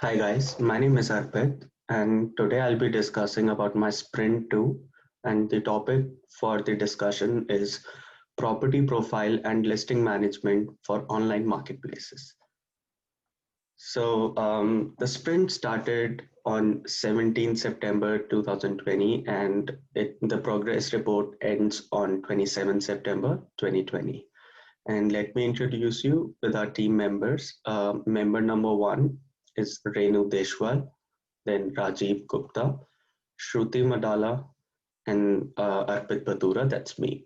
Hi guys, my name is Arpit and today I'll be discussing about my Sprint 2 and the topic for the discussion is property profile and listing management for online marketplaces. The sprint started on 17 September 2020 and the progress report ends on 27 September 2020. And let me introduce you with our team members. Member number one is Renu Deshwal, then Rajiv Gupta, Shruti Madala, and Arpit Badura, that's me.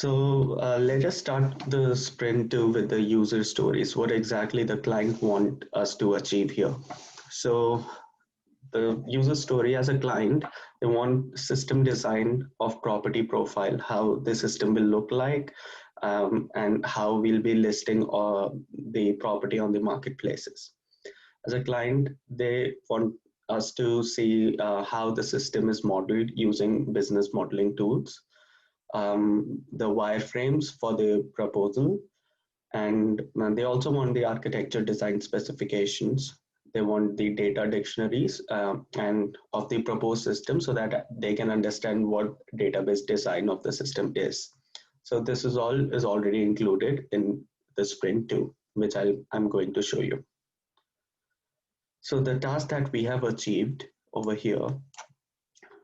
Let us start the sprint two with the user stories, what exactly the client want us to achieve here. So the user story as a client, they want system design of property profile, how the system will look like, and how we'll be listing the property on the marketplaces. As a client, they want us to see how the system is modeled using business modeling tools, the wireframes for the proposal, and they also want the architecture design specifications. They want the data dictionaries and of the proposed system so that they can understand what database design of the system is. So this is all is already included in the sprint 2, which I'm going to show you. So the task that we have achieved over here,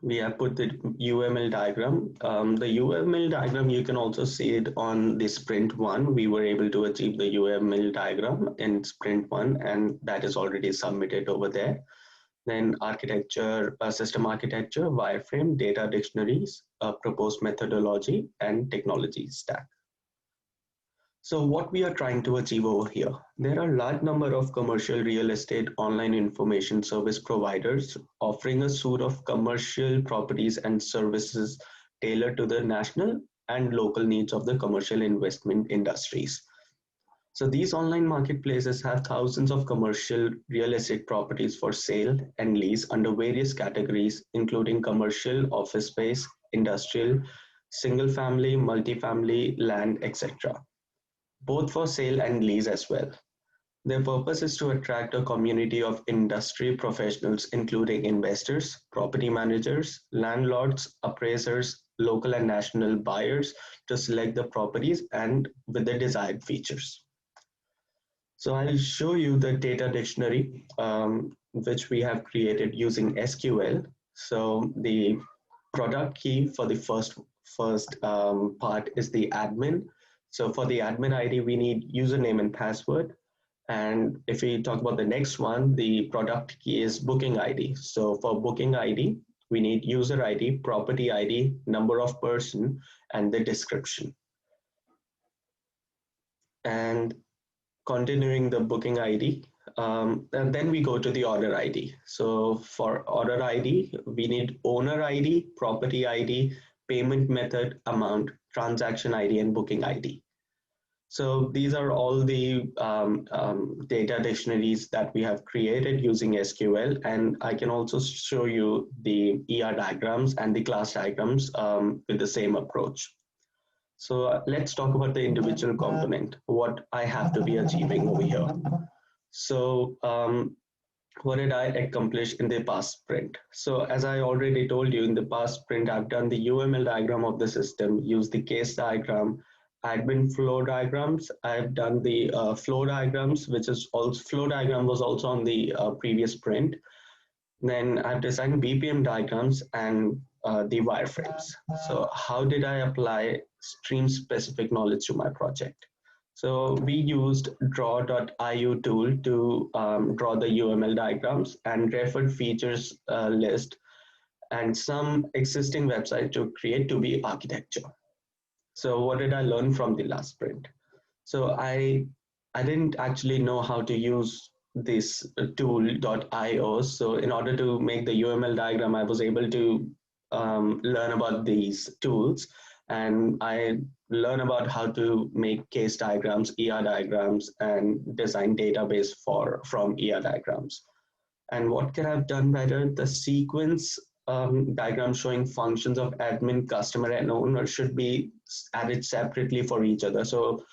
we have put the UML diagram. The UML diagram, you can also see it on the sprint 1. We were able to achieve the UML diagram in sprint 1, and that is already submitted over there. Then architecture, system architecture, wireframe, data dictionaries, proposed methodology, and technology stack. So what we are trying to achieve over here, there are a large number of commercial real estate online information service providers offering a suite of commercial properties and services tailored to the national and local needs of the commercial investment industries. So these online marketplaces have thousands of commercial real estate properties for sale and lease under various categories, including commercial, office space, industrial, single family, multifamily, land, etc., both for sale and lease as well. Their purpose is to attract a community of industry professionals, including investors, property managers, landlords, appraisers, local and national buyers, to select the properties and with the desired features. So I'll show you the data dictionary, which we have created using SQL. So the product key for the first part is the admin. So for the admin ID, we need username and password. And if we talk about the next one, the product key is booking ID. So for booking ID, we need user ID, property ID, number of person, and the description. And continuing the booking ID, and then we go to the order ID. So for order ID, we need owner ID, property ID, payment method, amount, transaction ID, and booking ID. So these are all the data dictionaries that we have created using SQL, and I can also show you the ER diagrams and the class diagrams with the same approach. So let's talk about the individual component, what I have to be achieving over here. So what did I accomplish in the past sprint? So as I already told you, in the past sprint, I've done the UML diagram of the system, used the case diagram, admin flow diagrams. I've done the flow diagrams, which is also flow diagram was also on the previous sprint. Then I've designed BPM diagrams and the wireframes. So how did I apply stream specific knowledge to my project? So we used draw.io tool to draw the UML diagrams and referred features list and some existing website to create to be architecture. So what did I learn from the last sprint? So I didn't actually know how to use this tool.io. So in order to make the UML diagram, I was able to learn about these tools, and I learn about how to make case diagrams, ER diagrams, and design database from ER diagrams. And what can I have done better? The sequence diagram showing functions of admin, customer, and owner should be added separately for each other. So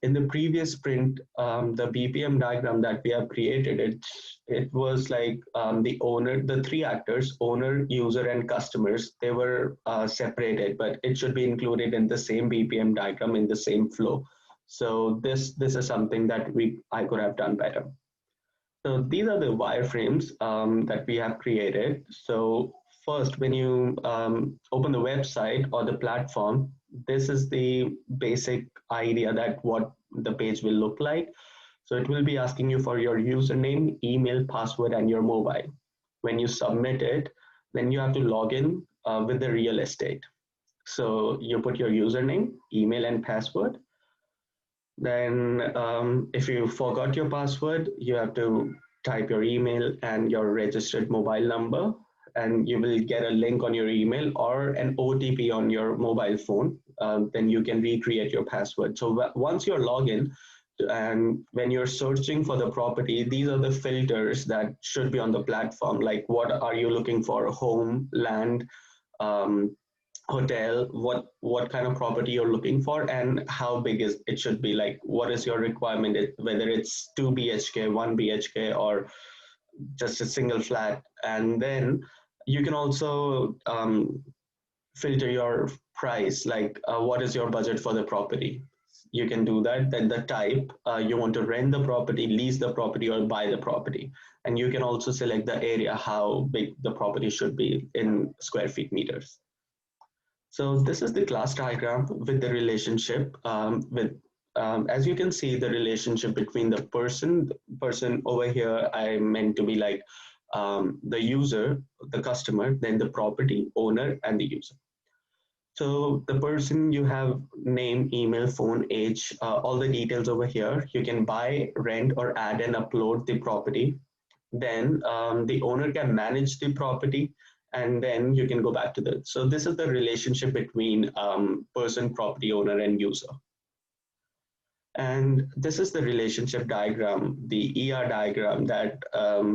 in the previous sprint, the BPM diagram that we have created, it was like the owner, the three actors, owner, user, and customers, they were separated, but it should be included in the same BPM diagram in the same flow. So this is something that I could have done better. So these are the wireframes that we have created. So first, when you open the website or the platform, this is the basic idea that what the page will look like. So it will be asking you for your username, email, password, and your mobile. When you submit it, then you have to log in with the real estate. So you put your username, email, and password. Then if you forgot your password, you have to type your email and your registered mobile number, and you will get a link on your email or an OTP on your mobile phone. Then you can recreate your password. So once you're logged in, and when you're searching for the property, these are the filters that should be on the platform. Like, what are you looking for? Home, land, um, hotel, what kind of property you're looking for, and how big is it should be. Like, what is your requirement, whether it's 2 BHK, 1 BHK, or just a single flat. And then you can also filter your price, like what is your budget for the property. You can do that. Then the type, you want to rent the property, lease the property, or buy the property. And you can also select the area, how big the property should be in square feet meters. So this is the class diagram with the relationship as you can see, the relationship between the person over here, I meant to be like the user, the customer, then the property owner, and the user. So the person, you have name, email, phone, age, all the details over here. You can buy, rent, or add and upload the property. Then the owner can manage the property, and then you can go back to the. So this is the relationship between person, property owner, and user. And this is the relationship diagram, the ER diagram that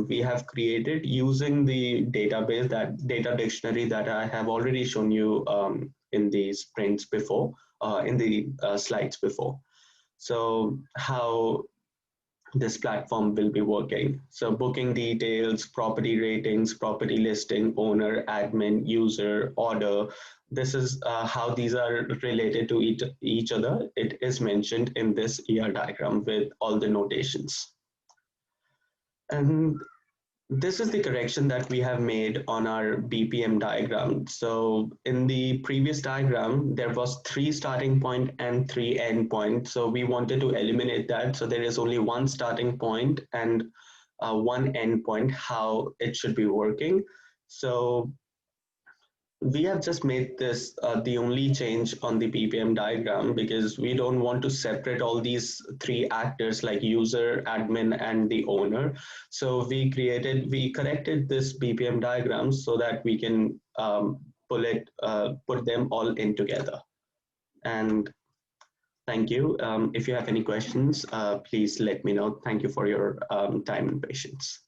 we have created using the database, that data dictionary that I have already shown you in the sprints before, in the slides before. So how this platform will be working. So booking details, property ratings, property listing, owner, admin, user, order. This is how these are related to each other. It is mentioned in this ER diagram with all the notations. And this is the correction that we have made on our BPM diagram. So in the previous diagram, there was 3 starting point and 3 end point. So we wanted to eliminate that. So there is only 1 starting point and 1 end point, how it should be working. So we have just made this the only change on the BPM diagram, because we don't want to separate all these 3 actors like user, admin, and the owner. So we corrected this BPM diagram so that we can put them all in together. And thank you. If you have any questions, please let me know. Thank you for your time and patience.